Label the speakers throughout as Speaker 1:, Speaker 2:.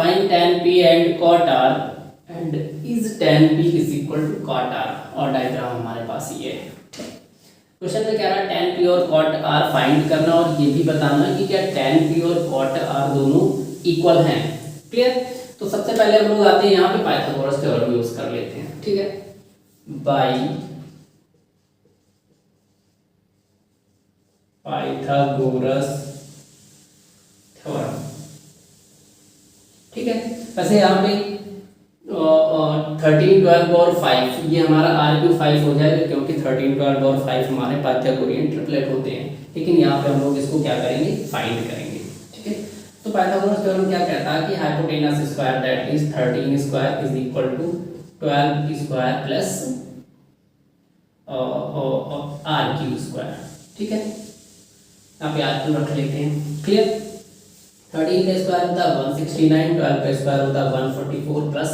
Speaker 1: Find tan p and cot r and is tan p is equal to cot r, और diagram हमारे पास ये है। Question में कह रहा है tan p और cot r फाइंड करना, और ये भी बताना कि क्या tan p और cot r दोनों इक्वल हैं। क्लियर? तो सबसे पहले हम लोग आते हैं यहाँ पे पाइथागोरस थ्योरम यूज कर लेते हैं। ठीक है, बाय पाइथागोरस थ्योरम। ठीक है, वैसे यहाँ पे 13, 12 और 5 ये हमारा R3 5 हो जाएगा, क्योंकि 13, 12 और 5 हमारे पाइथागोरियन ट्रिपलेट होते हैं। लेकिन यहाँ पे हम लोग इसको क्या करेंगे, फाइंड करेंगे। ठीक है, तो पाइथागोरस थ्योरम क्या कहता है कि hypotenuse square that is 13 square is equal to 12 square plus R3 square. ठीक है, यहाँ पे R3 रख लेते हैं। क्लियर? 13 का स्क्वायर होता है 169, 12 का स्क्वायर होता है 144 प्लस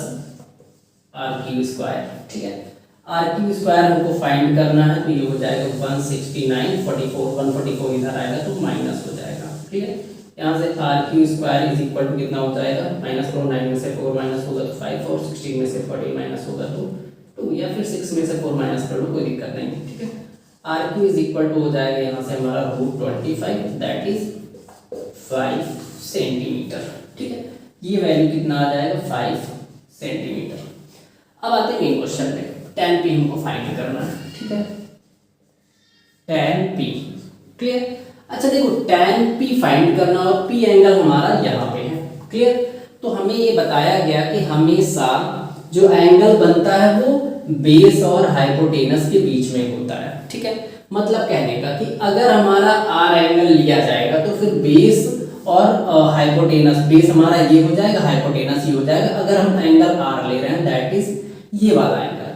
Speaker 1: R3 स्क्वायर। ठीक है, R3 स्क्वायर हमको फाइंड करना है, तो ये हो जाएगा 169, 44, 144 इधर आएगा तो माइनस हो जाएगा। ठीक है, यहाँ से R3 square is equal to कितना हो जाएगा, माइनस करो, 9 में से 4 माइनस होगा तो 5, और 16 में से 40 माइनस होगा तो 2, या फिर 6 में से 4 माइनस कर लो, कोई दिक्कत नहीं। ठीक है, R3 इज इक्वल टू हो जाएगा यहाँ से हमारा √25 दैट इज 5 सेंटीमीटर। ठीक है, ये वैल्यू कितना आ जाएगा, 5 सेंटीमीटर। अब आते हैं मेन क्वेश्चन पे, tan p हमको फाइंड करना है। ठीक है, tan p। क्लियर? अच्छा देखो, tan p फाइंड करना, और p एंगल हमारा यहाँ पे है। क्लियर? तो हमें ये बताया गया कि हमेशा जो एंगल बनता है वो बेस और हाइपोटेनस के बीच में होता है। ठीक है, मतलब कहने का कि अगर हमारा r एंगल लिया जाएगा तो फिर बेस और हाइपोटेनस, बेस हमारा ये हो जाएगा, हाइपोटेनस ये हो जाएगा। अगर हम एंगल r ले रहे हैं दैट इज ये वाला एंगल,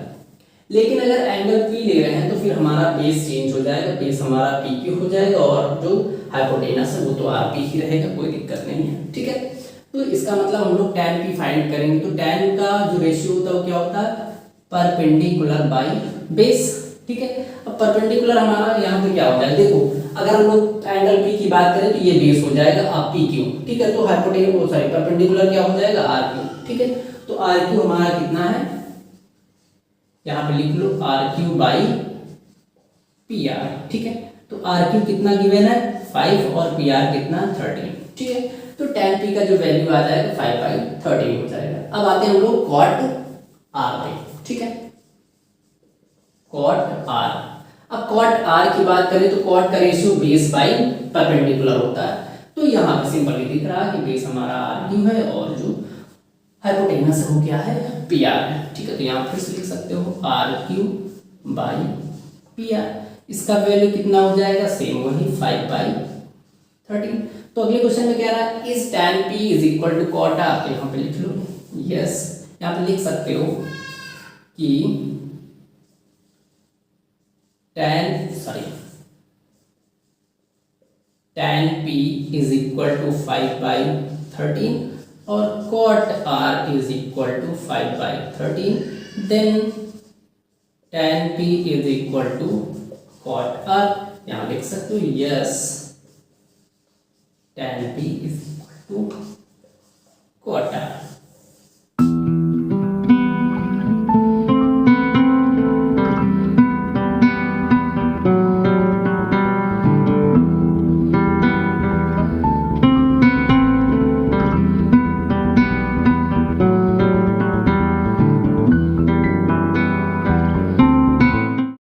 Speaker 1: लेकिन अगर एंगल p ले रहे हैं तो फिर हमारा बेस चेंज हो जाएगा, बेस हमारा pq हो जाएगा, और जो हाइपोटेनस है वो तो rp ही रहेगा, कोई दिक्कत नहीं है। ठीक है, तो इसका मतलब हम लोग tan p फाइंड करेंगे, तो tan का जो रेशियो होता है वो क्या होता है, परपेंडिकुलर बाई बेस। ठीक है, अब परपेंडिकुलर हमारा यहाँ पे क्या हो जाएगा, देखो अगर हम लोग एंगल p की बात करें तो ये बेस हो जाएगा आप pq। ठीक है, तो हाइपोटेनस सॉरी परपेंडिकुलर क्या हो जाएगा, rq। ठीक है, तो rq हमारा कितना है, यहाँ पे लिख लो RQ बाई PR। ठीक है, तो RQ कितना गिवन है, 5, और PR कितना, 13। ठीक है, तो tan p का जो वैल्यू आ जाएगा 5/13 हो जाएगा। अब आते हैं हम लोग cot r पे। ठीक है, cot r। अब cot r की बात करें तो cot का रेशियो बेस बाई परपेंडिकुलर होता है, तो यहाँ पे सिंपली दिख रहा है कि बेस हमारा RQ है और जो हाइपोटेनस है वो क्या है, PR है। ठीक है, तो यहाँ फिर से लिख सकते हो RQ बाई PR। इसका वैल्यू कितना हो जाएगा, सेम वही 5/13। तो अगले क्वेश्चन में कह रहा है is tan p is equal to cot r, तो यहाँ पे लिख लो यस। यहाँ पे लिख सकते हो कि tan p is equal to 5/13 और cot r is equal to 5/13, then tan p is equal to cot r। यहाँ लिख सकते हो yes, tan p is equal to